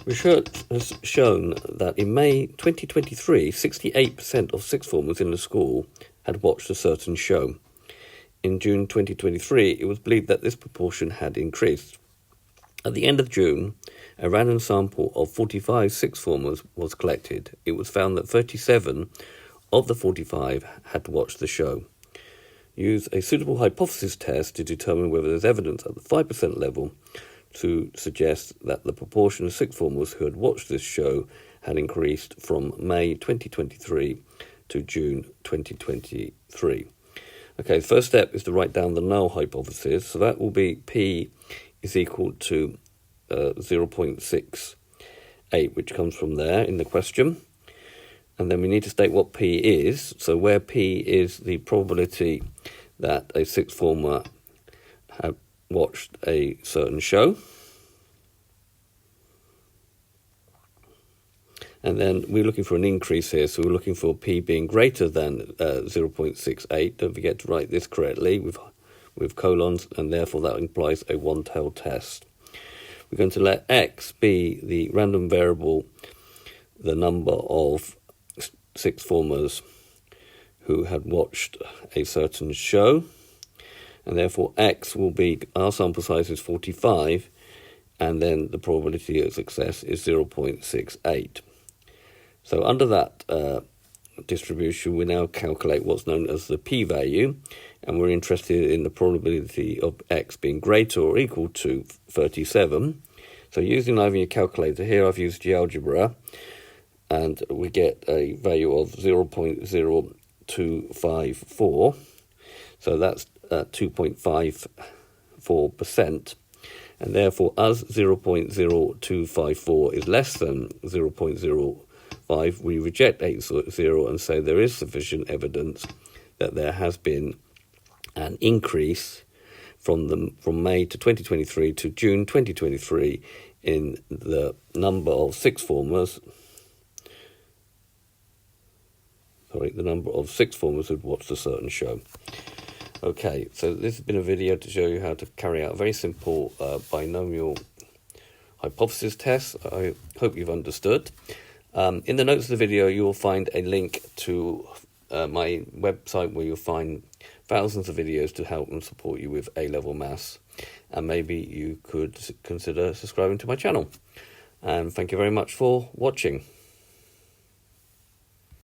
Research has shown that in May 2023, 68% of sixth formers in the school had watched a certain show. In June 2023, it was believed that this proportion had increased. At the end of June, a random sample of 45 sixth formers was collected. It was found that 37 of the 45 had watched the show. Use a suitable hypothesis test to determine whether there's evidence at the 5% level to suggest that the proportion of sixth formers who had watched this show had increased from May 2023 to June 2023. Okay, the first step is to write down the null hypothesis. So that will be P is equal to 0.68, which comes from there in the question. And then we need to state what P is. So where P is the probability that a sixth former had watched a certain show. And then we're looking for an increase here, so we're looking for P being greater than 0.68. Don't forget to write this correctly with colons, and therefore that implies a one-tailed test. We're going to let X be the random variable, the number of sixth formers who had watched a certain show. And therefore X will be, our sample size is 45, and then the probability of success is 0.68. So under that distribution, we now calculate what's known as the p-value, and we're interested in the probability of X being greater or equal to 37. So using either your calculator here, I've used GeoGebra, and we get a value of 0.0254. So that's 2.54%, and therefore as 0.0254 is less than 0.05, we reject 80 and say there is sufficient evidence that there has been an increase from May to 2023 to June 2023 in the number of sixth formers. The number of sixth formers who'd watched a certain show. Okay, so this has been a video to show you how to carry out a very simple binomial hypothesis test. I hope you've understood. In the notes of the video, you will find a link to my website where you'll find thousands of videos to help and support you with A-level maths. And maybe you could consider subscribing to my channel. And thank you very much for watching.